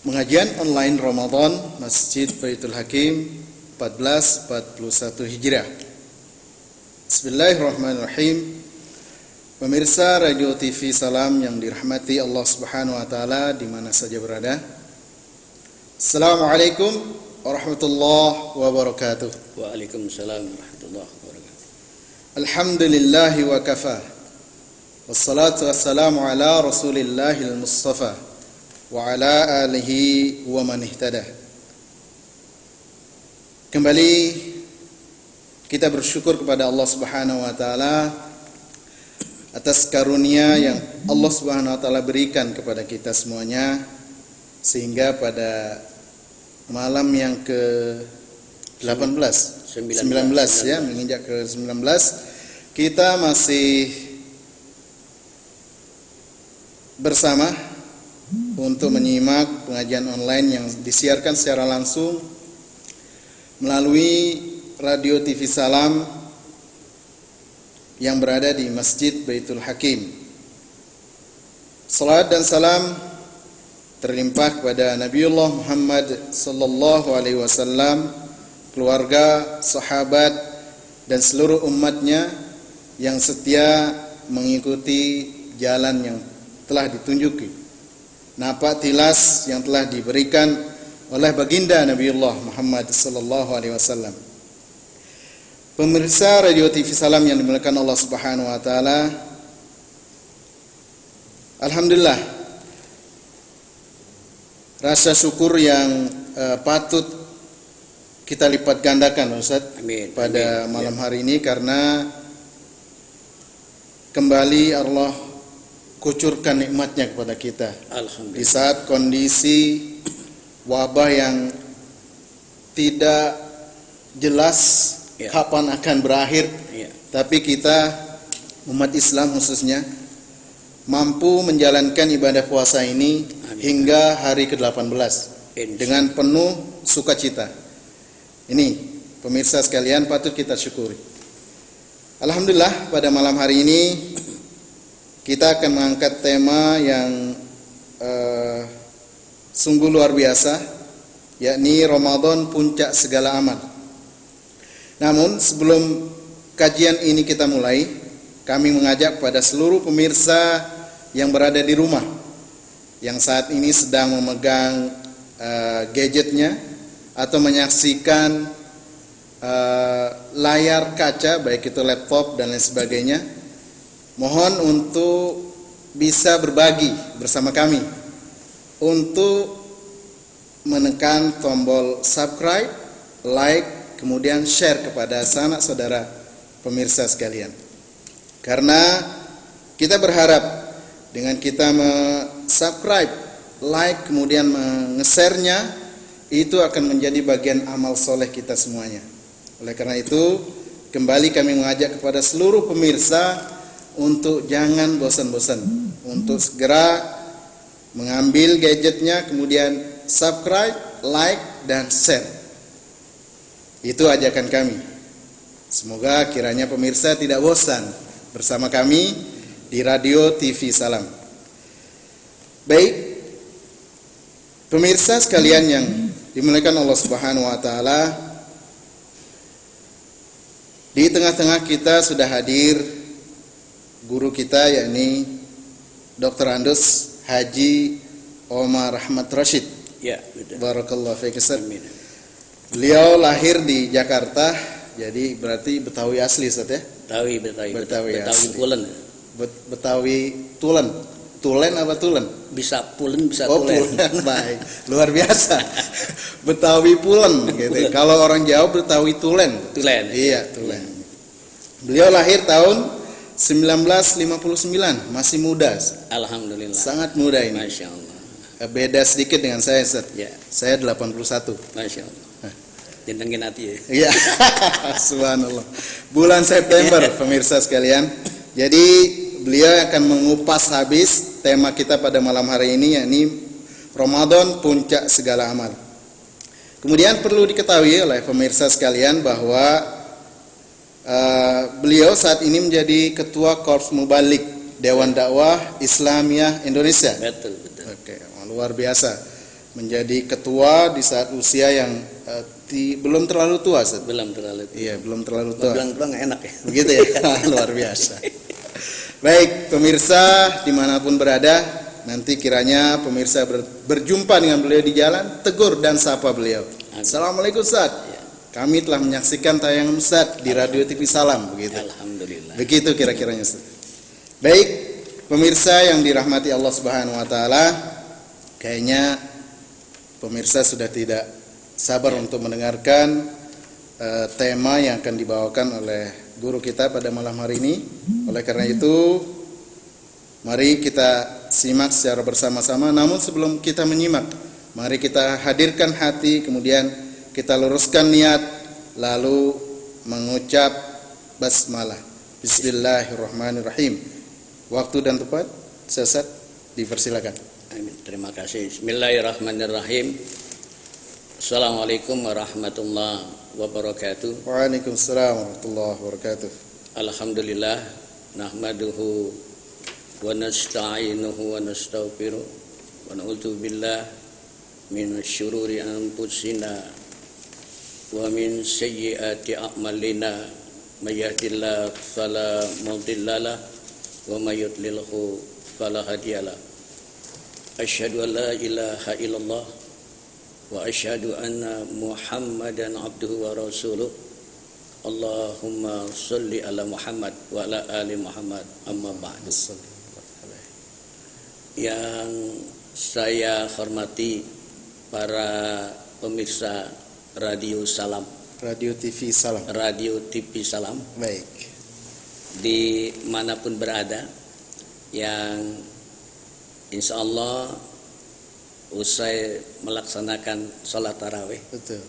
Pengajian online Ramadan Masjid Baitul Hakim 1441 Hijriah. Bismillahirrahmanirrahim. Pemirsa Radio TV Salam yang dirahmati Allah Subhanahu wa taala di mana saja berada. Assalamualaikum warahmatullahi wabarakatuh. Waalaikumsalam warahmatullahi wabarakatuh. Alhamdulillahi wa kafa. Wassalatu wassalamu ala Rasulillahil Mustafa wa ala alihi wa man ihtada. Kembali kita bersyukur kepada Allah Subhanahu wa taala atas karunia yang Allah Subhanahu wa taala berikan kepada kita semuanya, sehingga pada malam yang ke-19 ya, menginjak ke-19, kita masih bersama untuk menyimak pengajian online yang disiarkan secara langsung melalui Radio TV Salam yang berada di Masjid Baitul Hakim. Salawat dan salam terlimpah kepada Nabiullah Muhammad sallallahu alaihi wasallam, keluarga, sahabat dan seluruh umatnya yang setia mengikuti jalan yang telah ditunjuki, napak tilas yang telah diberikan oleh baginda Nabiullah Muhammad sallallahu alaihi wasallam. Pemirsa Radio TV Salam yang dimuliakan Allah Subhanahu wa taala, alhamdulillah, rasa syukur yang patut kita lipat gandakan Ustaz pada malam hari ini, karena kembali Allah kucurkan nikmatnya kepada kita di saat kondisi wabah yang tidak jelas kapan akan berakhir, tapi kita umat Islam khususnya mampu menjalankan ibadah puasa ini hingga hari ke-18 dengan penuh sukacita. Ini pemirsa sekalian patut kita syukuri. Alhamdulillah, pada malam hari ini kita akan mengangkat tema yang sungguh luar biasa, yakni Ramadan puncak segala amal. Namun sebelum kajian ini kita mulai, kami mengajak pada seluruh pemirsa yang berada di rumah, yang saat ini sedang memegang gadgetnya atau menyaksikan layar kaca, baik itu laptop dan lain sebagainya, mohon untuk bisa berbagi bersama kami untuk menekan tombol subscribe, like, kemudian share kepada sanak saudara pemirsa sekalian. Karena kita berharap dengan kita subscribe, like, kemudian nge-share-nya, itu akan menjadi bagian amal soleh kita semuanya. Oleh karena itu, kembali kami mengajak kepada seluruh pemirsa untuk jangan bosan-bosan, untuk segera mengambil gadgetnya, kemudian subscribe, like, dan share. Itu ajakan kami. Semoga kiranya pemirsa tidak bosan bersama kami di Radio TV Salam. Baik, pemirsa sekalian yang dimuliakan Allah Subhanahu wa taala, di tengah-tengah kita sudah hadir guru kita, yakni Dr. Andes Haji Omar Rahmat Rashid. Ya, betul. Barakallahu fiik. Beliau lahir di Jakarta, jadi berarti Betawi asli, Ustaz ya? Betawi asli. Pulen. Betawi Tulen. Tulen apa Tulen? Bisa Pulen, bisa Tulen. Pulen. Baik, luar biasa. Betawi Pulen gitu. Kalau orang Jawa Betawi Tulen. Iya, Tulen. Beliau lahir tahun 1959, masih muda. Alhamdulillah. Sangat muda ini. Masya Allah. Beda sedikit dengan saya, Ustaz. Ya. Saya 81. Masya Allah. Jentengin hati ya. Iya. Subhanallah. Bulan September, pemirsa sekalian. Jadi beliau akan mengupas habis tema kita pada malam hari ini, yakni Ramadan puncak segala amal. Kemudian perlu diketahui oleh pemirsa sekalian bahwa beliau saat ini menjadi Ketua Korps Mubalik Dewan Dakwah Islamiyah Indonesia. Betul. Oke, luar biasa. menjadi ketua di saat usia yang belum terlalu tua, Ustaz. Belum terlalu tua. Iya, belum terlalu tua. Bilang tua nggak enak ya. Begitu ya. Luar biasa. Baik, pemirsa dimanapun berada, nanti kiranya pemirsa berjumpa dengan beliau di jalan, tegur dan sapa beliau. Assalamualaikum Ustaz. Ya. Kami telah menyaksikan tayangan Ustaz di Radio TV Salam, begitu. Alhamdulillah. Begitu kira-kiranya Ustaz. Baik, pemirsa yang dirahmati Allah Subhanahu wa taala, kayaknya pemirsa sudah tidak sabar untuk mendengarkan tema yang akan dibawakan oleh guru kita pada malam hari ini. Oleh karena itu, mari kita simak secara bersama-sama. Namun sebelum kita menyimak, mari kita hadirkan hati, kemudian kita luruskan niat, lalu mengucap basmalah. Bismillahirrahmanirrahim. Waktu dan tempat, Ustaz, dipersilakan. Amin. Terima kasih. Bismillahirrahmanirrahim. Assalamualaikum warahmatullahi wabarakatuh. Waalaikumsalam warahmatullahi wabarakatuh. Alhamdulillah, nahmaduhu wa nasta'inuhu wa nastaghfiruh wa na'udzu billah min syururi anfusina wa min sayyiati a'malina may yahdihillahu fala mudhillalah wa may yudlilhu fala hadiyalah. Asyhadu an la ilaha illallah wa asyhadu anna Muhammadan abduhu wa rasuluh. Allahumma sholli ala Muhammad wa ala ali Muhammad, amma ba'du. Yang saya hormati para pemirsa Radio Salam, Radio TV Salam. Radio TV Salam, Baik. dimanapun berada, yang insya Allah usai melaksanakan sholat tarawih Betul.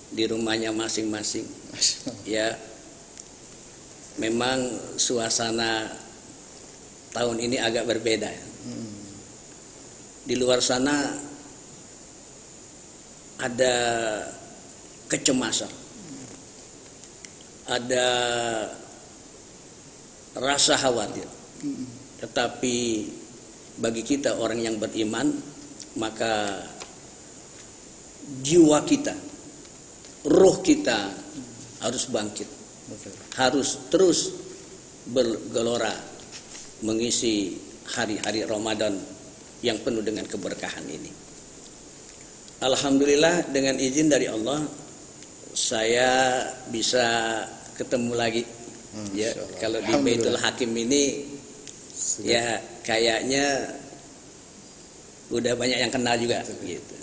di rumahnya masing-masing, ya, memang suasana tahun ini agak berbeda. Di luar sana ada kecemasan, ada rasa khawatir, tetapi bagi kita orang yang beriman, maka jiwa kita, ruh kita harus bangkit, harus terus bergelora mengisi hari-hari Ramadan yang penuh dengan keberkahan ini. Alhamdulillah, dengan izin dari Allah saya bisa ketemu lagi. Ya, kalau di Baitul Hakim ini ya kayaknya udah banyak yang kenal juga gitu.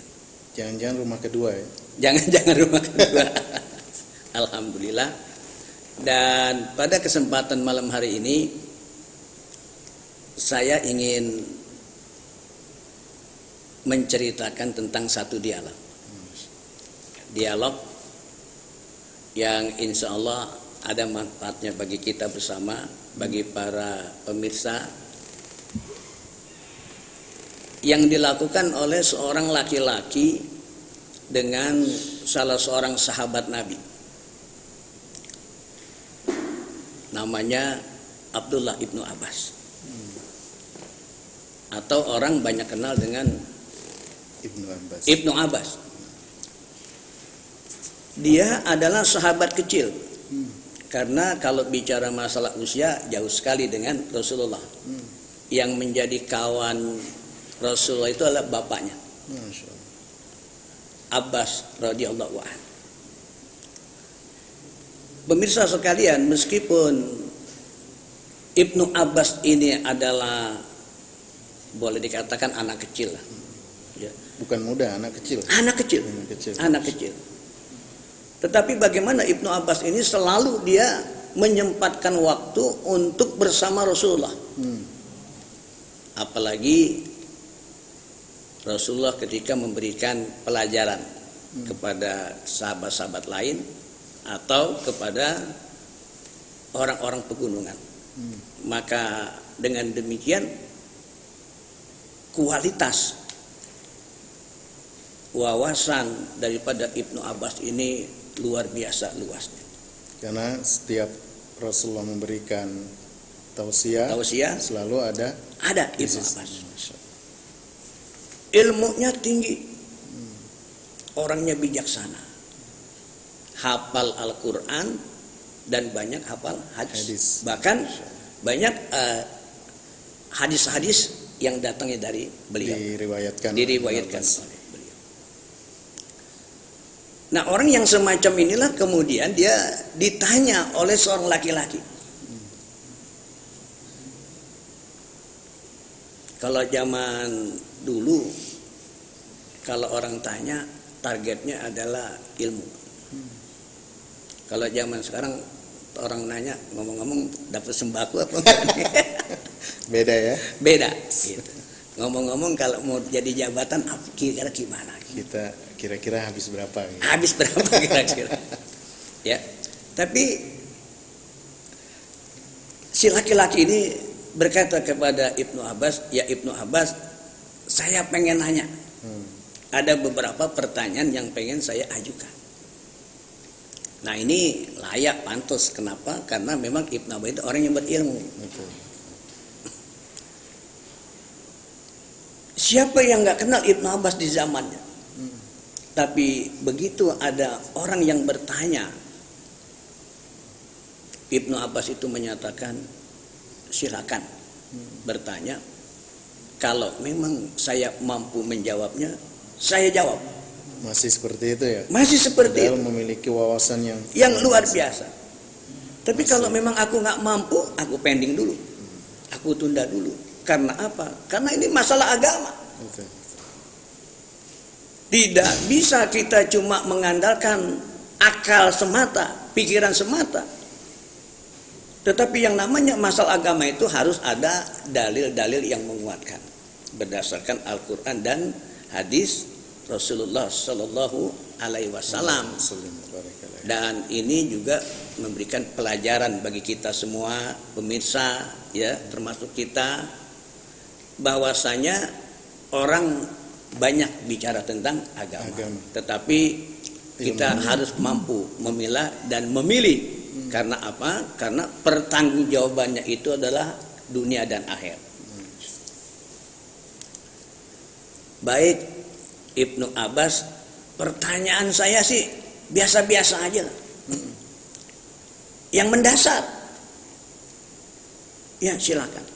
Jangan-jangan rumah kedua ya. Jangan-jangan rumah kedua. Alhamdulillah. Dan pada kesempatan malam hari ini saya ingin menceritakan tentang satu dialog. Dialog yang insya Allah ada manfaatnya bagi kita bersama, bagi para pemirsa, yang dilakukan oleh seorang laki-laki dengan salah seorang sahabat Nabi, namanya Abdullah ibnu Abbas, atau orang banyak kenal dengan Ibnu Abbas. Dia adalah sahabat kecil, karena kalau bicara masalah usia jauh sekali dengan Rasulullah. Yang menjadi kawan Rasulullah itu adalah bapaknya, Abbas radhiyallahu anhu. Pemirsa sekalian, meskipun Ibnu Abbas ini adalah boleh dikatakan anak kecil, ya. Bukan muda, anak kecil. Anak kecil. Tetapi bagaimana Ibnu Abbas ini selalu dia menyempatkan waktu untuk bersama Rasulullah. Apalagi Rasulullah ketika memberikan pelajaran kepada sahabat-sahabat lain atau kepada orang-orang pegunungan. Maka dengan demikian kualitas wawasan daripada Ibnu Abbas ini luar biasa luasnya. Karena setiap Rasulullah memberikan tausiah selalu ada Ibnu Abbas. Ilmunya tinggi, orangnya bijaksana, hafal Al-Quran dan banyak hafal hadis. Bahkan banyak hadis-hadis yang datangnya dari beliau, diriwayatkan oleh beliau. Nah, orang yang semacam inilah kemudian dia ditanya oleh seorang laki-laki. Kalau zaman dulu, kalau orang tanya, targetnya adalah ilmu. Kalau zaman sekarang, orang nanya, ngomong-ngomong dapat sembako apa? Beda ya? Beda. Gitu. Ngomong-ngomong kalau mau jadi jabatan, kira-kira gimana? Kita kira-kira habis berapa? Gitu. Habis berapa kira-kira? Ya. Tapi si laki-laki ini berkata kepada Ibnu Abbas, ya Ibnu Abbas, saya pengen nanya. Ada beberapa pertanyaan yang pengen saya ajukan. Nah, ini layak, pantas. Kenapa? Karena memang Ibnu Abbas itu orang yang berilmu. Betul. Siapa yang nggak kenal Ibnu Abbas di zamannya? Tapi begitu ada orang yang bertanya, Ibnu Abbas itu menyatakan, silakan bertanya. Kalau memang saya mampu menjawabnya, saya jawab. Masih seperti itu ya? Masih seperti itu. Memiliki wawasan yang luar biasa. Tapi kalau memang aku nggak mampu, aku pending dulu. Aku tunda dulu. Karena apa? Karena ini masalah agama. Betul. Tidak bisa kita cuma mengandalkan akal semata, pikiran semata. Tetapi yang namanya masalah agama itu harus ada dalil-dalil yang menguatkan berdasarkan Al-Quran dan hadis Rasulullah Sallallahu Alaihi Wasallam. Dan ini juga memberikan pelajaran bagi kita semua pemirsa, ya, termasuk kita, bahwasanya orang banyak bicara tentang agama. Tetapi kita harus mampu memilah dan memilih. Karena apa? Karena pertanggungjawabannya itu adalah dunia dan akhir. Baik Ibnu Abbas, pertanyaan saya sih biasa-biasa aja lah. Yang mendasar. Ya, silakan.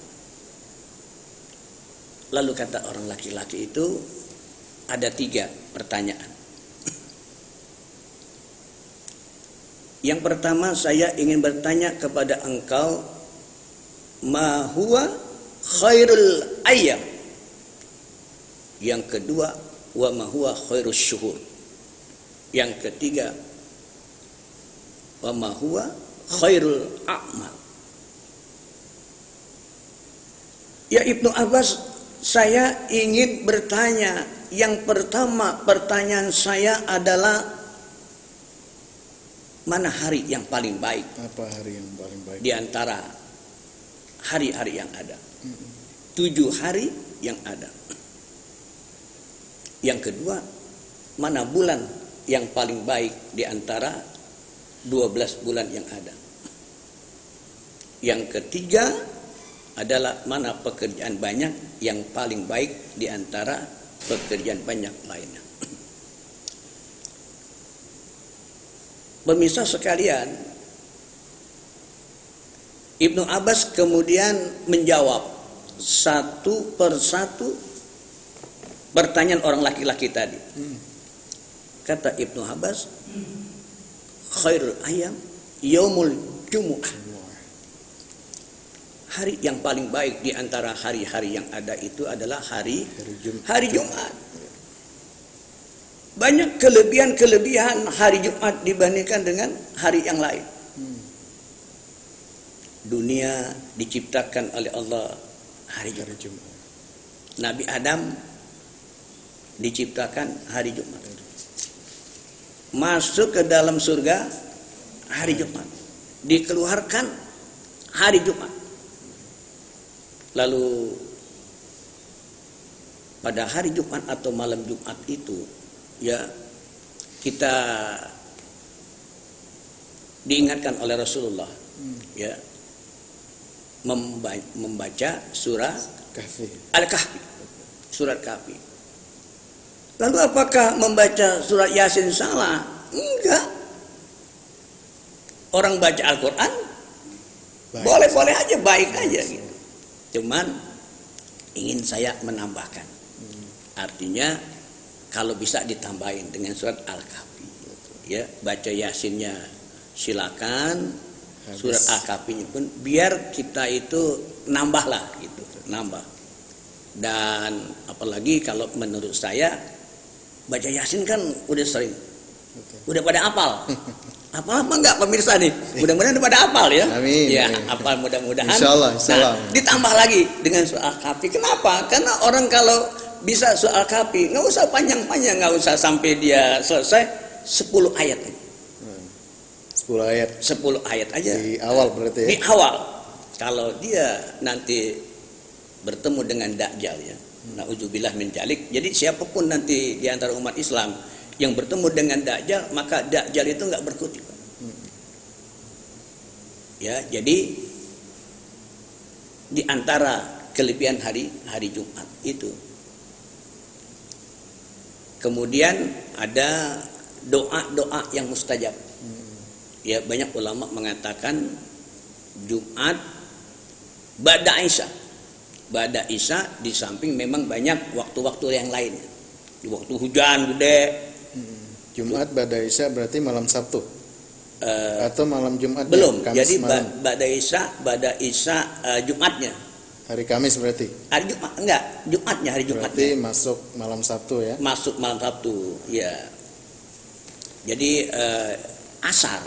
Lalu kata orang laki-laki itu, ada 3 pertanyaan. Yang pertama, saya ingin bertanya kepada engkau, ma huwa khairul ayyam. Yang kedua, wa ma huwa khairus syuhur. Yang ketiga, wa ma huwa khairul a'mal. Ya Ibnu Abbas, saya ingin bertanya. Yang pertama, pertanyaan saya adalah, mana hari yang paling baik? Apa hari yang paling baik? Di antara hari-hari yang ada. 7 hari yang ada. Yang kedua, mana bulan yang paling baik di antara 12 bulan yang ada. Yang ketiga adalah mana pekerjaan banyak yang paling baik di antara pekerjaan banyak lainnya. Pemirsa sekalian, Ibnu Abbas kemudian menjawab satu persatu pertanyaan orang laki-laki tadi. Kata Ibnu Abbas, khairul ayyam yaumul jumu'ah. Hari yang paling baik di antara hari-hari yang ada itu adalah hari Jumat. Banyak kelebihan-kelebihan hari Jumat dibandingkan dengan hari yang lain. Dunia diciptakan oleh Allah hari Jumat. Nabi Adam diciptakan hari Jumat. Masuk ke dalam surga hari Jumat. Dikeluarkan hari Jumat. Lalu pada hari Jumat atau malam Jumat itu, ya, kita diingatkan oleh Rasulullah, ya, membaca surah Al-Kahfi, surat Kahfi. Lalu apakah membaca surat Yasin salah? Enggak. Orang baca Al-Quran boleh-boleh aja, baik aja gitu. Cuman ingin saya menambahkan. Artinya kalau bisa ditambahin dengan surat Al-Kahfi. Ya, baca Yasinnya silakan, surat Al-Kahfinya pun biar kita itu nambah lah gitu, nambah. Dan apalagi kalau menurut saya baca Yasin kan udah sering, udah pada hafal. Hafal apa enggak pemirsa nih? Mudah-mudahan udah pada hafal ya. Amin. Ya, hafal mudah-mudahan. Insyaallah, insyaallah. Nah, ditambah lagi dengan surat Al-Kahfi. Kenapa? Karena orang kalau bisa surat Al-Kahfi nggak usah panjang-panjang, nggak usah sampai dia selesai 10 ayat. 10 ayat. 10 ayat aja. Di awal berarti ya. Di awal. Kalau dia nanti bertemu dengan Dajjal ya. Nauzubillah min dzalik. Jadi siapapun nanti di antara umat Islam yang bertemu dengan Dajjal, maka Dajjal itu nggak berkutik. Ya, jadi di antara kelebihan hari Jumat itu. Kemudian ada doa-doa yang mustajab. Ya, banyak ulama mengatakan Jumat ba'da Isya. Ba'da Isya di samping memang banyak waktu-waktu yang lain. Di waktu hujan gede. Jumat ba'da Isya berarti malam Sabtu. Atau malam Jumat belum. Kamis Jadi malam. ba'da Isya Jumatnya. Hari Kamis berarti. Hari Jumat enggak, Jumatnya, hari Jumatnya. Berarti masuk malam Sabtu ya. Masuk malam Sabtu, ya. Jadi asar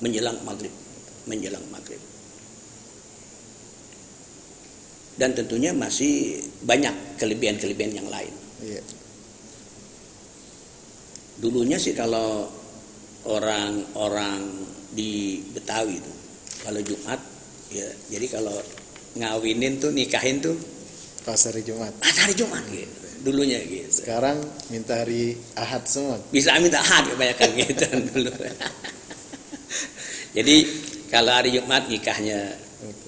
menjelang maghrib. Dan tentunya masih banyak kelebihan-kelebihan yang lain. Iya. Dulunya sih kalau orang-orang di Betawi itu kalau Jumat ya, jadi kalau ngawinin tuh, nikahin tuh Pas hari Jumat. hari Jumat gitu. Dulunya gitu. Sekarang minta hari Ahad semua. Bisa minta hak kebanyakan gitu dulu. Jadi kalau hari Jumat nikahnya,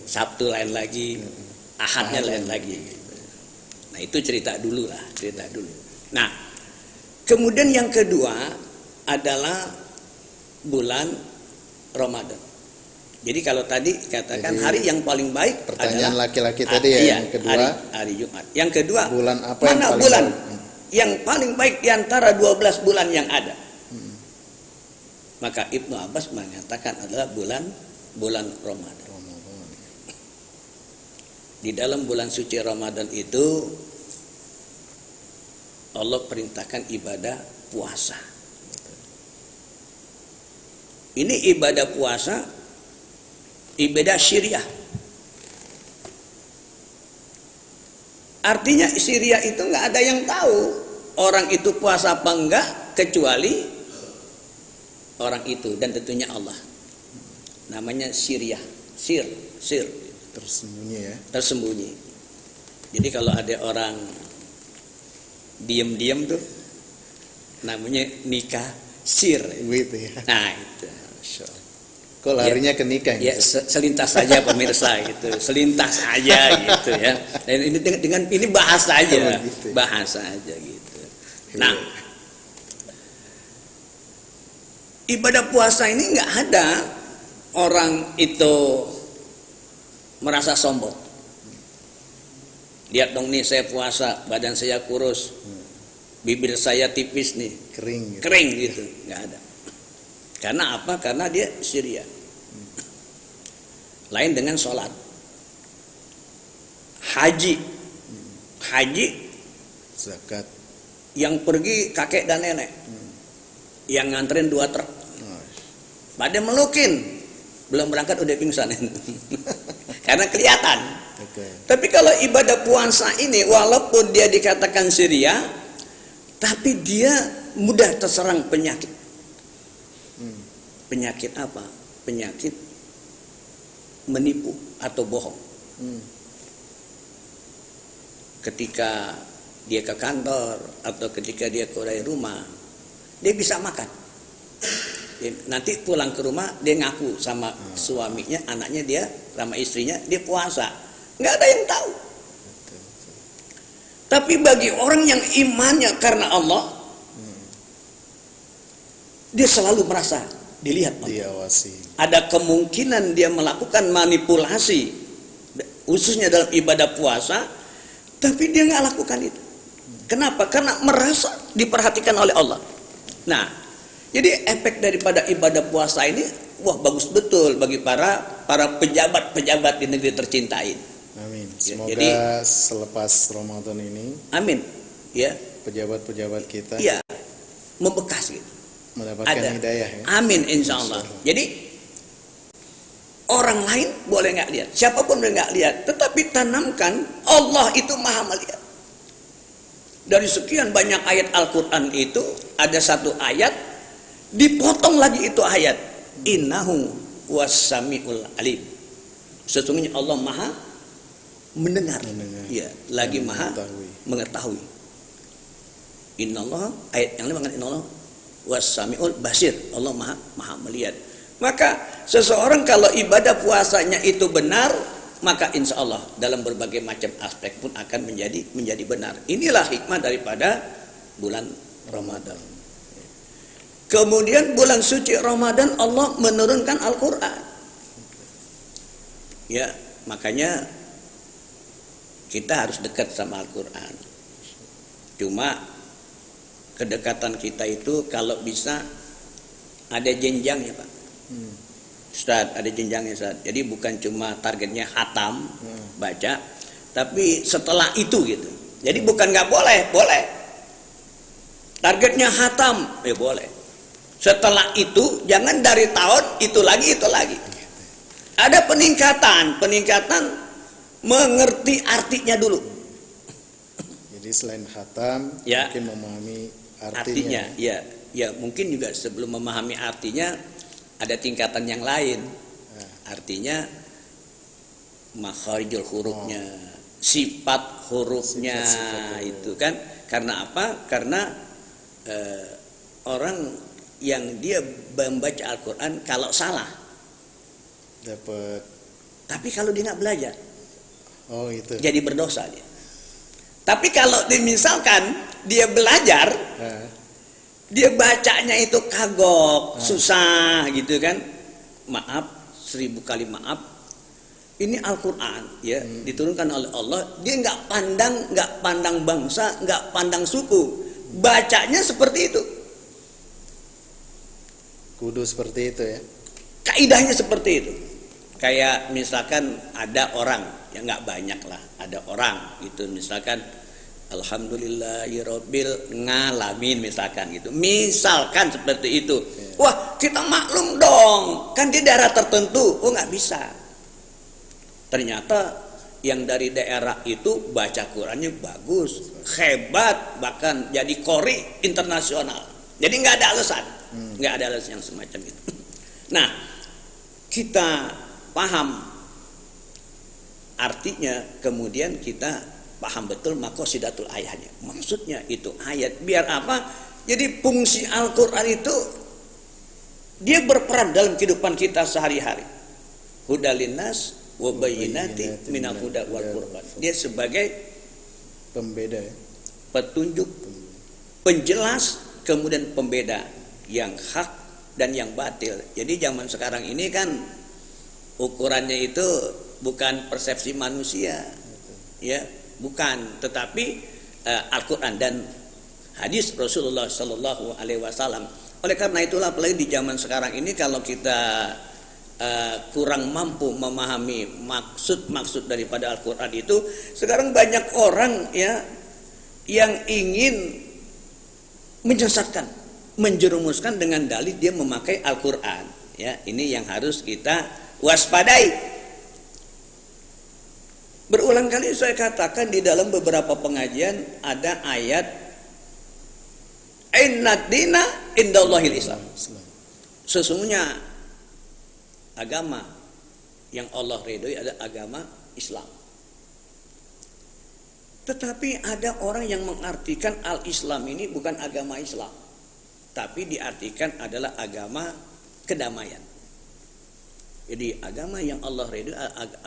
Sabtu lain lagi, Ahadnya lain lagi. Nah itu cerita dulu. Nah kemudian yang kedua adalah bulan Ramadan. Jadi kalau tadi katakan hari yang paling baik Pertanyaan adalah laki-laki tadi ya, yang kedua hari Jumat. Yang kedua, bulan apa mana yang paling bulan baik? yang paling baik di antara 12 bulan yang ada? Maka Ibnu Abbas mengatakan adalah bulan Ramadan. Di dalam bulan suci Ramadan itu Allah perintahkan ibadah puasa. Ini ibadah puasa, ibadah syiriah. Artinya syiriah itu nggak ada yang tahu orang itu puasa apa enggak kecuali orang itu dan tentunya Allah. Namanya syiriah, sir. Tersembunyi. Jadi kalau ada orang diam-diam tuh namanya nikah sir. Gitu ya. Nah itu. Kok larinya ke nikah? Ya selintas saja pemirsa gitu, selintas aja gitu ya. Dan ini dengan ini bahasa aja, gitu. Bahasa aja gitu. Nah, ibadah puasa ini nggak ada orang itu merasa sombong. Lihat dong nih saya puasa, badan saya kurus, bibir saya tipis nih, kering gitu, nggak ada. Karena apa? Karena dia syiriah. Lain dengan sholat. Haji, zakat. Yang pergi kakek dan nenek, yang nganterin 2 truk, pada melukin, belum berangkat udah pingsan. Karena kelihatan. Tapi kalau ibadah puasa ini, walaupun dia dikatakan syiriah, tapi dia mudah terserang penyakit. Penyakit apa? Penyakit menipu atau bohong. Ketika dia ke kantor atau ketika dia keluar rumah, dia bisa makan. Nanti pulang ke rumah dia ngaku sama suaminya, anaknya dia sama istrinya dia puasa. Nggak ada yang tahu. Tapi bagi orang yang imannya karena Allah, dia selalu merasa dilihat Allah. Diawasi. Ada kemungkinan dia melakukan manipulasi, khususnya dalam ibadah puasa, tapi dia nggak lakukan itu. Kenapa? Karena merasa diperhatikan oleh Allah. Nah, jadi efek daripada ibadah puasa ini, wah bagus betul bagi para pejabat-pejabat di negeri tercinta ini. Amin. Semoga Jadi, selepas Ramadan ini, amin. Ya, pejabat-pejabat kita iya, membekas gitu. mendapatkan Ada. hidayah ya. Amin, insya Allah. Jadi orang lain boleh nggak lihat, siapapun boleh nggak lihat, tetapi tanamkan Allah itu maha melihat. Dari sekian banyak ayat Al-Quran itu ada satu ayat dipotong lagi itu ayat, innahu was-sami'ul alim. Sesungguhnya Allah maha mendengar. Ya, lagi maha mengetahui. Innallah, ayat yang lain mengatakan innallah was-sami'ul basir. Allah maha melihat. Maka seseorang kalau ibadah puasanya itu benar, maka insya Allah dalam berbagai macam aspek pun akan menjadi benar. Inilah hikmah daripada bulan Ramadan. Kemudian bulan suci Ramadan Allah menurunkan Al-Quran. Ya, makanya kita harus dekat sama Al-Quran. Cuma kedekatan kita itu kalau bisa ada jenjangnya, Pak. Ustaz, ada jenjangnya, Ustaz. Jadi bukan cuma targetnya hatam baca, tapi setelah itu gitu. Jadi bukan nggak boleh, boleh. Targetnya hatam, ya boleh. Setelah itu jangan dari tahun itu lagi. Ada peningkatan mengerti artinya dulu. Jadi selain hatam, Ya. mungkin memahami Artinya, ya mungkin juga sebelum memahami artinya ada tingkatan yang lain. Artinya makharijul hurufnya, sifat hurufnya, sifat itu kan. Karena apa? Karena orang yang dia membaca Al-Quran kalau salah dapat. Tapi kalau dia nggak belajar, Oh itu. jadi berdosa dia. Tapi kalau misalkan dia belajar, dia bacanya itu kagok, susah gitu kan. Maaf, 1000 kali maaf. Ini Al-Quran ya, diturunkan oleh Allah. Dia nggak pandang bangsa, nggak pandang suku. Bacanya seperti itu. Kudu seperti itu ya. Kaidahnya seperti itu. Kayak misalkan ada orang, ya nggak banyak lah, ada orang itu misalkan Alhamdulillahirabbil ngalamin misalkan gitu. Misalkan seperti itu. Wah, kita maklum dong. Kan di daerah tertentu, oh nggak bisa. Ternyata yang dari daerah itu baca Qurannya bagus, hebat, bahkan jadi qori internasional. Jadi nggak ada alasan. Nggak ada alasan yang semacam itu. Nah, kita paham artinya, kemudian kita paham betul maqasidatul ayatnya. Maksudnya itu ayat biar apa? Jadi fungsi Al-Quran itu dia berperan dalam kehidupan kita sehari-hari. Hudalinnas wa bayyinati minal huda wal furqan. Dia sebagai Pembeda ya. petunjuk, penjelas, kemudian pembeda yang hak dan yang batil. Jadi zaman sekarang ini kan ukurannya itu bukan persepsi manusia, ya, bukan, tetapi Al-Quran dan hadis Rasulullah Sallallahu Alaihi Wasallam. Oleh karena itulah, apalagi di zaman sekarang ini, kalau kita kurang mampu memahami maksud daripada Al-Quran itu, sekarang banyak orang ya yang ingin menyesatkan, menjerumuskan dengan dalih dia memakai Al-Quran. Ya, ini yang harus kita waspadai. Berulang kali saya katakan di dalam beberapa pengajian ada ayat innad dina indallahil Islam. Sesungguhnya agama yang Allah ridhoi adalah agama Islam. Tetapi ada orang yang mengartikan al-Islam ini bukan agama Islam, tapi diartikan adalah agama kedamaian. Jadi agama yang Allah ridhoi,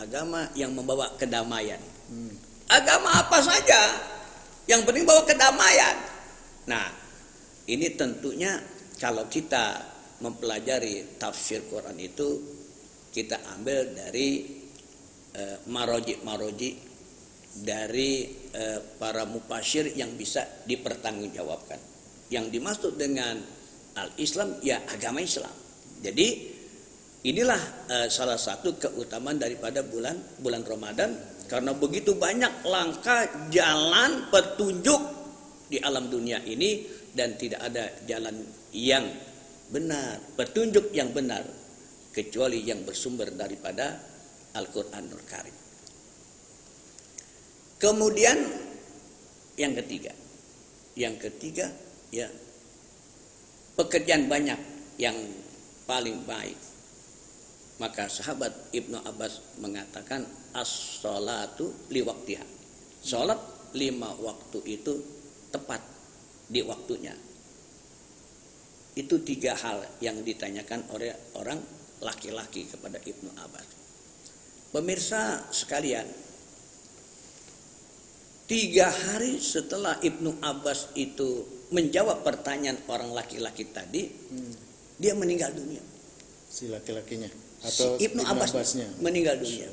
agama yang membawa kedamaian. Agama apa saja Yang penting bawa kedamaian. Nah, ini tentunya kalau kita mempelajari tafsir Quran itu kita ambil dari maroji dari para mufassir yang bisa dipertanggungjawabkan. Yang dimaksud dengan al-Islam ya agama Islam. Jadi inilah salah satu keutamaan daripada bulan Ramadan, karena begitu banyak langkah jalan petunjuk di alam dunia ini dan tidak ada jalan yang benar, petunjuk yang benar kecuali yang bersumber daripada Al-Qur'anul Karim. Kemudian yang ketiga ya, pekerjaan banyak yang paling baik. Maka sahabat Ibnu Abbas mengatakan as-sholatu liwaktiha. Sholat 5 waktu itu tepat di waktunya. Itu 3 hal yang ditanyakan oleh orang laki-laki kepada Ibnu Abbas. Pemirsa sekalian, 3 hari setelah Ibnu Abbas itu menjawab pertanyaan orang laki-laki tadi, dia meninggal dunia. Si laki-lakinya atau si Ibnu Abbasnya meninggal dunia.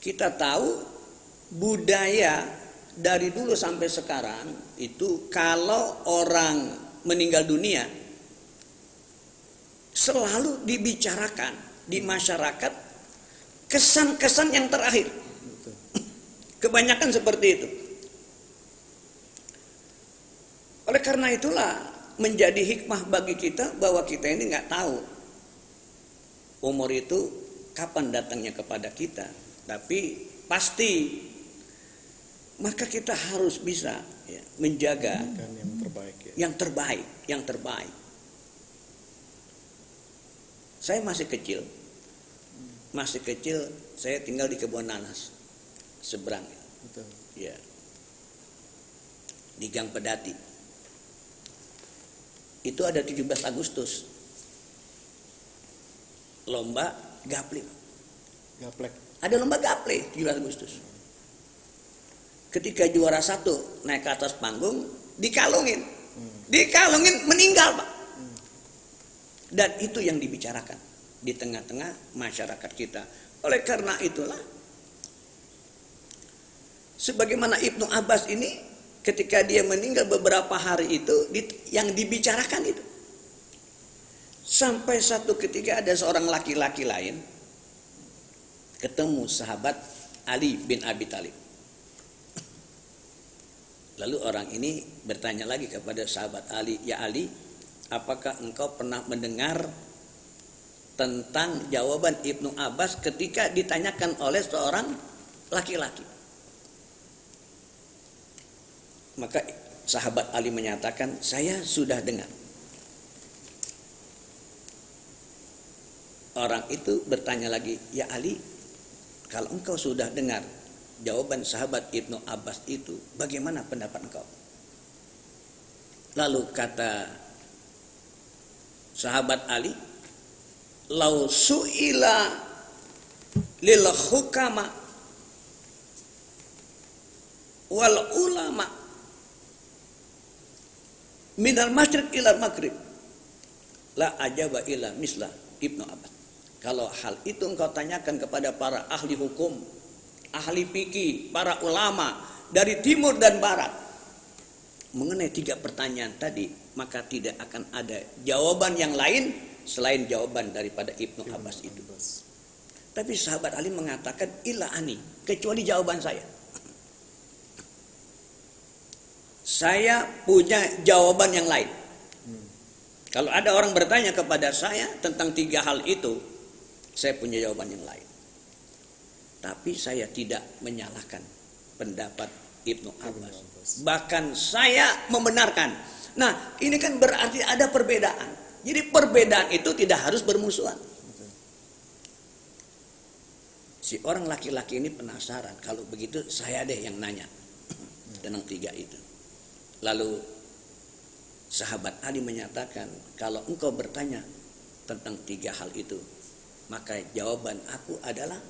Kita tahu budaya dari dulu sampai sekarang itu kalau orang meninggal dunia selalu dibicarakan di masyarakat kesan-kesan yang terakhir. Kebanyakan seperti itu. Oleh karena itulah menjadi hikmah bagi kita bahwa kita ini nggak tahu umur itu kapan datangnya kepada kita, tapi pasti maka kita harus bisa ya, menjaga yang terbaik. Saya masih kecil, saya tinggal di Kebun Nanas seberang, ya, di Gang Pedati. Itu ada 17 Agustus lomba gaplek. Ada lomba gaplek 17 Agustus. Ketika juara 1 naik ke atas panggung dikalungin meninggal, Pak. Dan itu yang dibicarakan di tengah-tengah masyarakat kita. Oleh karena itulah sebagaimana Ibnu Abbas ini ketika dia meninggal beberapa hari itu yang dibicarakan itu. Sampai satu ketika ada seorang laki-laki lain ketemu sahabat Ali bin Abi Thalib. Lalu orang ini bertanya lagi kepada sahabat Ali, "Ya Ali, apakah engkau pernah mendengar tentang jawaban Ibnu Abbas ketika ditanyakan oleh seorang laki-laki?" Maka sahabat Ali menyatakan, "Saya sudah dengar." Orang itu bertanya lagi, "Ya Ali, kalau engkau sudah dengar jawaban sahabat Ibnu Abbas itu, bagaimana pendapat engkau?" Lalu kata sahabat Ali, "Lau su'ila lil hukama wal ulama minal masyriq ilal maghrib la ajaba ila misla Ibnu Abbas." Kalau hal itu engkau tanyakan kepada para ahli hukum, ahli fikih, para ulama dari timur dan barat mengenai 3 pertanyaan tadi, maka tidak akan ada jawaban yang lain selain jawaban daripada Ibnu Abbas itu. Tapi sahabat Ali mengatakan illa ani, kecuali jawaban saya. Saya punya jawaban yang lain. Kalau ada orang bertanya kepada saya tentang 3 hal itu, saya punya jawaban yang lain. Tapi saya tidak menyalahkan pendapat Ibnu Abbas. Bahkan saya membenarkan. Nah, ini kan berarti ada perbedaan. Jadi perbedaan itu tidak harus bermusuhan. Si orang laki-laki ini penasaran. Kalau begitu saya deh yang nanya tentang 3 itu. Lalu sahabat Ali menyatakan, kalau engkau bertanya tentang 3 hal itu, maka jawaban aku adalah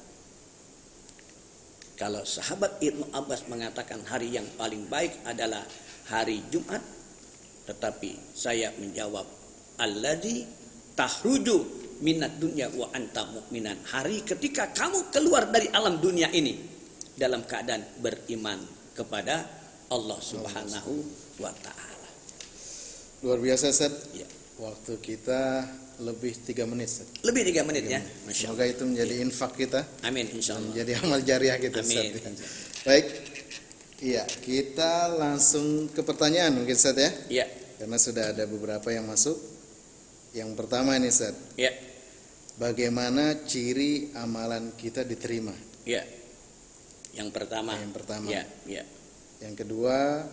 Kalau sahabat Ibnu Abbas mengatakan hari yang paling baik adalah hari Jumat, tetapi saya menjawab alladzi tahruju minad dunya wa anta mu'minan. Hari ketika kamu keluar dari alam dunia ini dalam keadaan beriman kepada Allah Subhanahu wa taala. Luar biasa, Ustaz. Ya. Waktu kita lebih 3 menit, Ustaz. Lebih 3 menit ya. Masya Semoga Allah. itu menjadi infak kita. Amin insyaallah. Menjadi amal jariah kita, Amin. Ustaz. Baik. Iya, kita langsung ke pertanyaan mungkin, Ustaz ya. Ya. Karena sudah ada beberapa yang masuk. Yang pertama ini, Ustaz. Ya. Bagaimana ciri amalan kita diterima? Ya. Yang pertama. Yang pertama. Ya, ya. Yang kedua,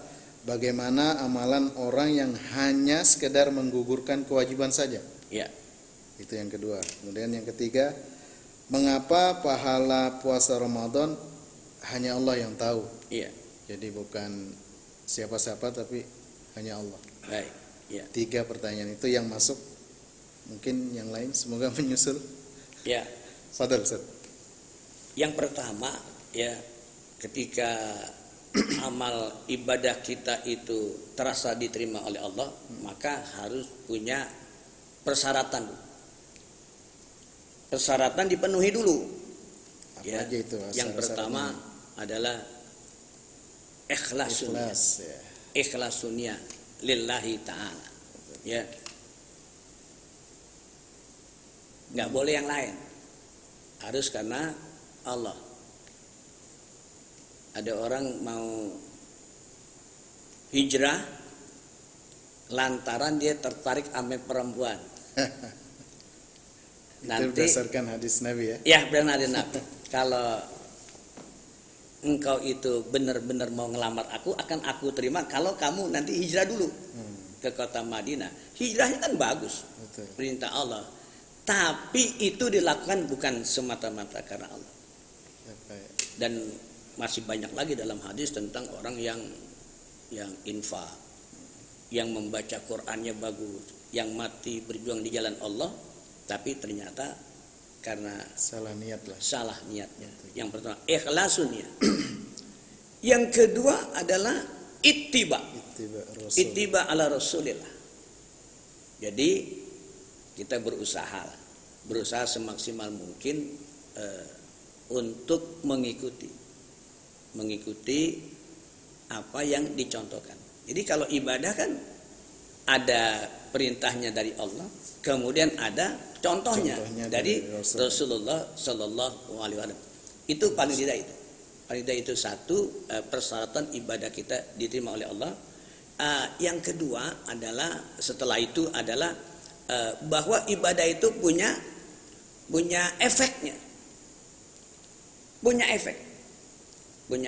bagaimana amalan orang yang hanya sekedar menggugurkan kewajiban saja? Ya. Itu yang kedua. Kemudian yang ketiga, mengapa pahala puasa Ramadan hanya Allah yang tahu? Iya. Jadi bukan siapa-siapa tapi hanya Allah. Baik. Ya. 3 pertanyaan itu yang masuk. Mungkin yang lain semoga menyusul. Ya. Fadhal, Ustaz. Yang pertama ya, ketika amal ibadah kita itu terasa diterima oleh Allah, maka harus punya persyaratan. Persyaratan dipenuhi dulu. Apa Ya. aja itu? Yang pertama adalah ikhlasunnya. ikhlas ya. Ikhlasunnya lillahi ta'ala. Ya. Nggak boleh yang lain. Harus karena Allah. Ada orang mau hijrah lantaran dia tertarik sama perempuan. Itu berdasarkan hadis Nabi ya. Ya, benar ada Nabi. Kalau engkau itu benar-benar mau ngelamar aku, akan aku terima kalau kamu nanti hijrah dulu ke kota Madinah. Hijrahnya kan bagus. Betul. Perintah Allah. Tapi itu dilakukan bukan semata-mata karena Allah. Dan masih banyak lagi dalam hadis tentang orang yang infak, yang membaca Qur'annya bagus, yang mati berjuang di jalan Allah, tapi ternyata karena Salah niat lah. salah niatnya. Yang pertama ikhlasunnya. Yang kedua adalah ittiba. Ittiba ala Rasulillah. Jadi kita berusaha semaksimal mungkin untuk mengikuti apa yang dicontohkan. Jadi kalau ibadah kan ada perintahnya dari Allah, kemudian ada contohnya dari Rasulullah Sallallahu Alaihi Wasallam. Itu paling tidak itu satu persyaratan ibadah kita diterima oleh Allah. Yang kedua adalah setelah itu adalah bahwa ibadah itu punya efeknya, punya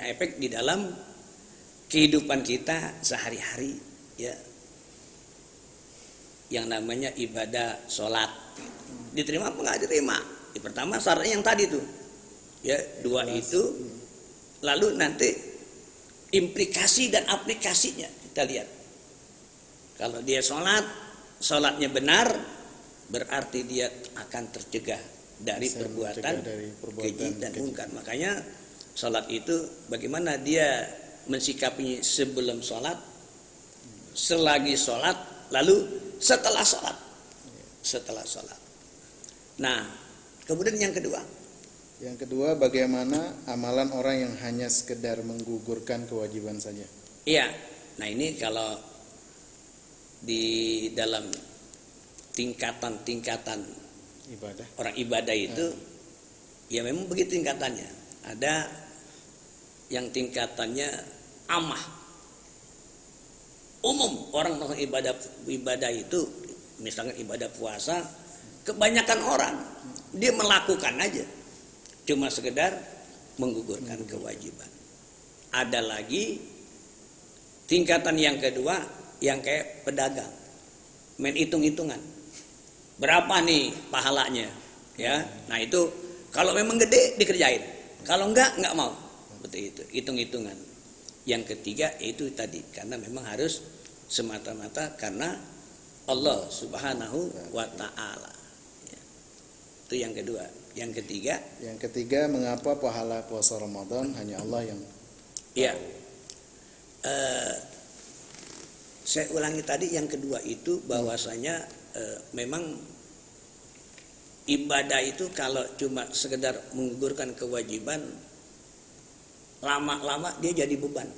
efek di dalam kehidupan kita sehari-hari ya. Yang namanya ibadah sholat diterima apa nggak diterima? Pertama syaratnya yang tadi tuh ya, 2 itu, lalu nanti implikasi dan aplikasinya kita lihat. Kalau dia sholatnya benar, berarti dia akan tercegah dari perbuatan keji dan mungkar. Makanya sholat itu bagaimana dia mensikapinya sebelum sholat, selagi sholat, lalu setelah sholat. Nah, kemudian yang kedua. Yang kedua, bagaimana amalan orang yang hanya sekedar menggugurkan kewajiban saja? Iya. Nah, ini kalau di dalam tingkatan Ibadah. orang ibadah itu ya memang begitu tingkatannya. Ada yang tingkatannya amah, umum. Orang ibadah itu, misalnya ibadah puasa, kebanyakan orang dia melakukan aja, cuma sekedar menggugurkan kewajiban. Ada lagi tingkatan yang kedua, yang kayak pedagang, main hitung-hitungan, berapa nih pahalanya, ya. Nah itu kalau memang gede dikerjain, kalau enggak mau, seperti itu, hitung-hitungan. Yang ketiga itu tadi, karena memang harus semata-mata karena Allah Subhanahu wa Ta'ala. Itu yang kedua. Yang ketiga, mengapa pahala puasa Ramadan hanya Allah yang ya, saya ulangi tadi yang kedua itu bahwasanya memang ibadah itu kalau cuma sekedar menggugurkan kewajiban, lama-lama dia jadi beban.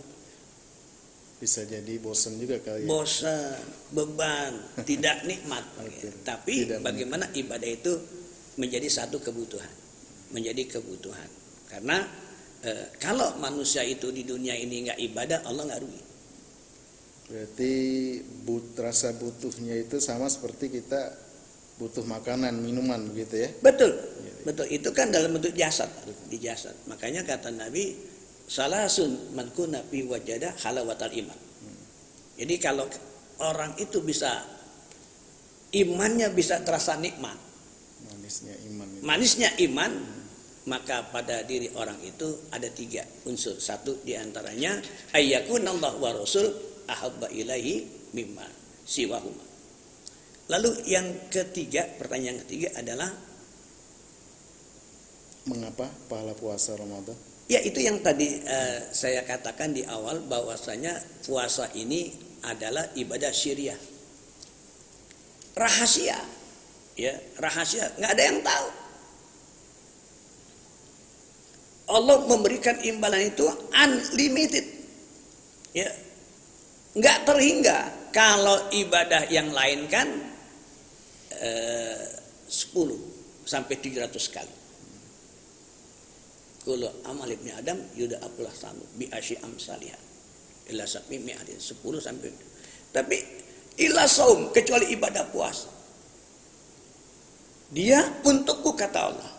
Bisa jadi bosan juga kali ya. Bosan, beban, tidak nikmat. Tapi tidak bagaimana ibadah itu menjadi satu kebutuhan, Karena kalau manusia itu di dunia ini nggak ibadah, Allah nggak rugi. Berarti rasa butuhnya itu sama seperti kita butuh makanan, minuman begitu ya? Betul. Itu kan dalam bentuk jasad, di jasad. Makanya kata Nabi, salasun man kunna fi wajada halawatal iman. Jadi kalau orang itu bisa, imannya bisa terasa nikmat, manisnya iman, maka pada diri orang itu ada 3 unsur. Satu diantaranya ayyakunallahu wa rasul ahabba ilaihi mimma siwahuma. Lalu yang ketiga, pertanyaan ketiga adalah mengapa pahala puasa Ramadan? Ya, itu yang tadi saya katakan di awal, bahwasanya puasa ini adalah ibadah syiriah. Rahasia. Ya, rahasia, nggak ada yang tahu. Allah memberikan imbalan itu unlimited. Ya. Nggak terhingga. Kalau ibadah yang lain kan 10 sampai 700 kali. Kullu amal ibni Adam yuda apulah sanu bi asyi amsalihah illa sab'i mi'atin, 10 sampai. Tapi illa saum, kecuali ibadah puasa. Dia untukku, kata Allah.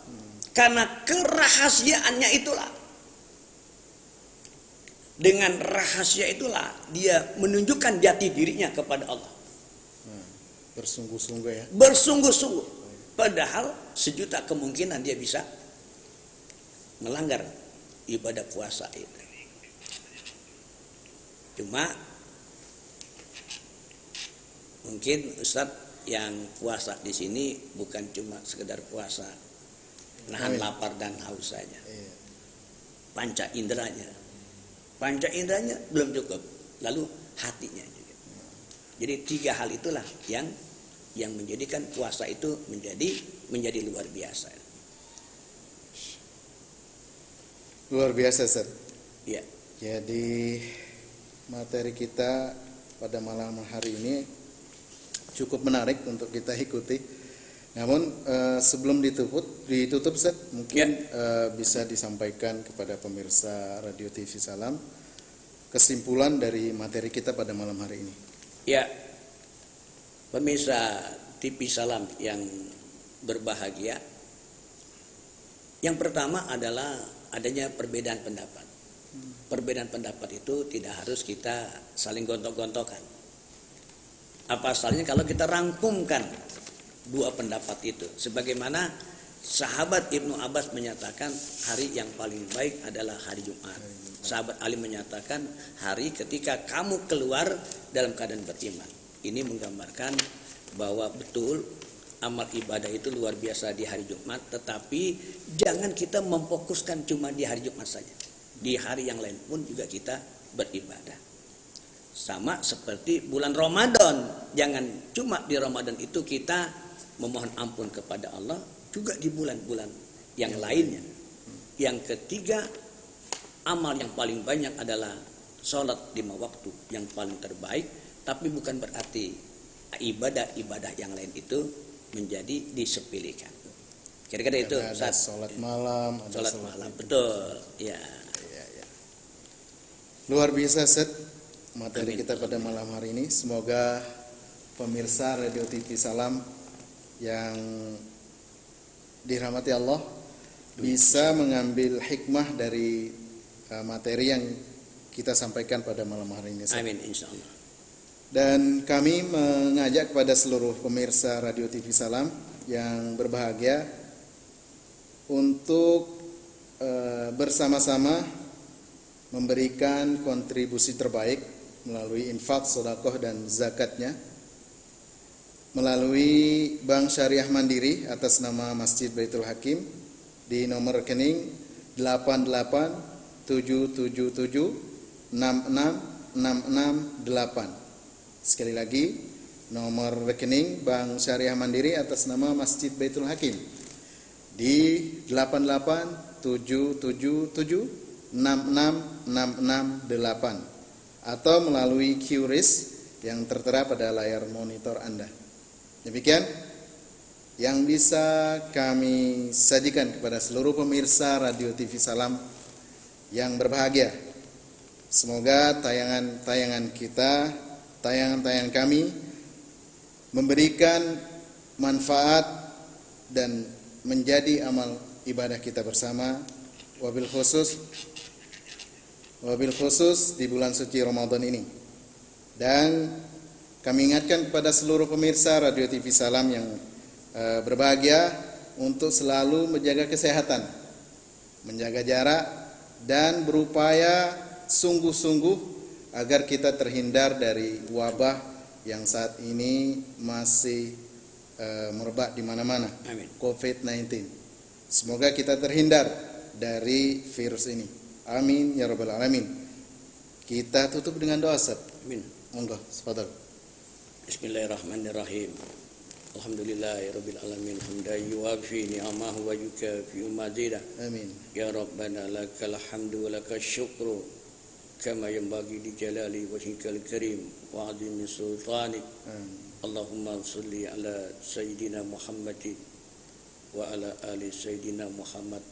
Karena kerahasiaannya itulah. Dengan rahasia itulah dia menunjukkan jati dirinya kepada Allah. Bersungguh-sungguh ya. Bersungguh-sungguh. Padahal 1.000.000 kemungkinan dia bisa melanggar ibadah puasa itu. Cuma mungkin Ustadz yang puasa di sini bukan cuma sekedar puasa nahan lapar dan haus saja. Panca inderanya belum cukup, lalu hatinya juga. Jadi 3 hal itulah yang menjadikan puasa itu menjadi luar biasa. Luar biasa, Ustaz. Ya. Jadi materi kita pada malam hari ini cukup menarik untuk kita ikuti. Namun sebelum ditutup Ustaz, mungkin bisa disampaikan kepada pemirsa Radio TV Salam kesimpulan dari materi kita pada malam hari ini. Ya, pemirsa TV Salam yang berbahagia, yang pertama adalah adanya perbedaan pendapat. Perbedaan pendapat itu tidak harus kita saling gontok-gontokan. Apa asalnya kalau kita rangkumkan 2 pendapat itu, sebagaimana sahabat Ibnu Abbas menyatakan hari yang paling baik adalah hari Jumat. Sahabat Ali menyatakan hari ketika kamu keluar dalam keadaan beriman. Ini menggambarkan bahwa betul amal ibadah itu luar biasa di hari Jumat, tetapi jangan kita memfokuskan cuma di hari Jumat saja. Di hari yang lain pun juga kita beribadah. Sama seperti bulan Ramadan, jangan cuma di Ramadan itu kita memohon ampun kepada Allah, juga di bulan-bulan yang lainnya. Yang ketiga, amal yang paling banyak adalah sholat 5 waktu yang paling terbaik, tapi bukan berarti ibadah-ibadah yang lain itu menjadi disepelekan. Kira-kira itu ada sholat malam, sholat malam, betul. Ya. Luar biasa Ustaz materi kita pada malam hari ini. Semoga pemirsa Radio TV Salam yang dirahmati Allah bisa mengambil hikmah dari materi yang kita sampaikan pada malam hari ini. Amin, insyaallah. Dan kami mengajak kepada seluruh pemirsa Radio TV Salam yang berbahagia untuk bersama-sama memberikan kontribusi terbaik melalui infak, sedekah dan zakatnya melalui Bank Syariah Mandiri atas nama Masjid Baitul Hakim di nomor rekening 8877766668. Sekali lagi, nomor rekening Bank Syariah Mandiri atas nama Masjid Baitul Hakim di 8877766668 atau melalui QRIS yang tertera pada layar monitor Anda. Demikian yang bisa kami sajikan kepada seluruh pemirsa Radio TV Salam yang berbahagia. Semoga tayangan-tayangan kita, tayangan-tayangan kami memberikan manfaat dan menjadi amal ibadah kita bersama, wabil khusus di bulan suci Ramadan ini. Dan kami ingatkan kepada seluruh pemirsa Radio TV Salam yang berbahagia untuk selalu menjaga kesehatan, menjaga jarak, dan berupaya sungguh-sungguh agar kita terhindar dari wabah yang saat ini masih merebak di mana-mana, COVID-19. Semoga kita terhindar dari virus ini. Amin ya rabbal alamin. Kita tutup dengan doa, Ustaz. Amin. Monggo, tafadhol. Bismillahirrahmanirrahim. Alhamdulillahirabbil alamin hamdan yuwafi ni'amahu wa yukafi mazidah. Amin. Ya Rabbana lakal hamdu wa lakal syukru kama yanbaghi li jalali wajhikal karim wa 'azimi sultanik. Allahumma shalli ala sayyidina Muhammadin wa ala ali sayyidina Muhammad.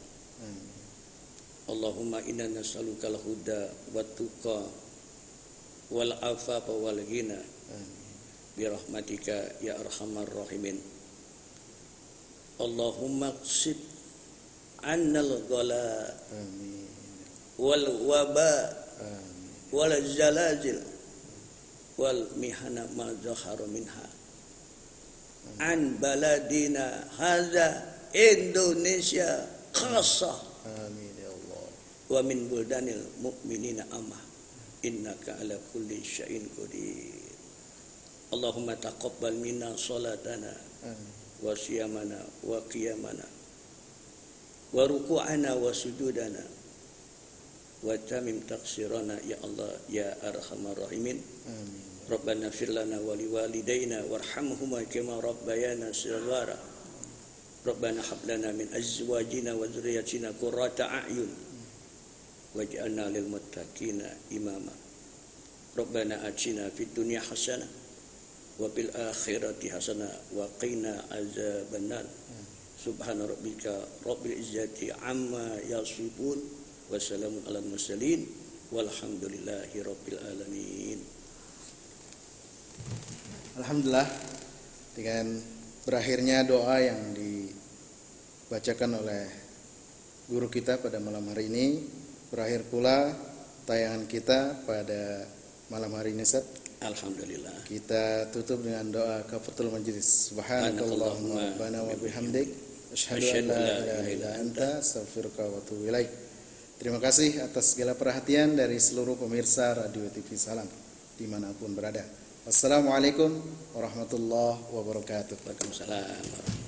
Allahumma inna nas'alukal huda wat tuqa wal afafa wal ghina birahmatika ya arhamar rahimin. Allahumma qsib annal ghala wal waba wal zalazil wal mihana ma zahara minha an baladina hadza Indonesia khassa. Amin ya Allah. Wa min buldanil mu'minina amah innaka ala kulli syai'in qadir. Allahumma taqabbal minna salatana wa siyamana wa qiyamana wa ruku'ana wa sujudana wa tamim taqsirana ya Allah ya arhamar rahimin. Rabbana fir lana wa liwalidayna warhamhuma kama rabbayana shighara. Rabbana hab lana min azwajina wa dhurriyyatina qurrata a'yun waj'alna lil muttaqina imama. Rabbana atina fid dunya hasanah wa fil akhirati hasanah wa qina azabannar. Subhana rabbika rabbil izzati amma yasifun wa salamun alal mursalin walhamdulillahi rabbil alamin. Alhamdulillah, dengan berakhirnya doa yang dibacakan oleh guru kita pada malam hari ini, berakhir pula tayangan kita pada malam hari ini, Ustaz. Alhamdulillah. Kita tutup dengan doa kafaratul majlis. Subhanakallahumma rabbana wa bihamdik asyhadu an la ilaha illa anta astaghfiruka wa atubu ilaik. Terima kasih atas segala perhatian dari seluruh pemirsa Radio TV Salam dimanapun berada. Assalamualaikum warahmatullahi wabarakatuh. Waalaikumsalam.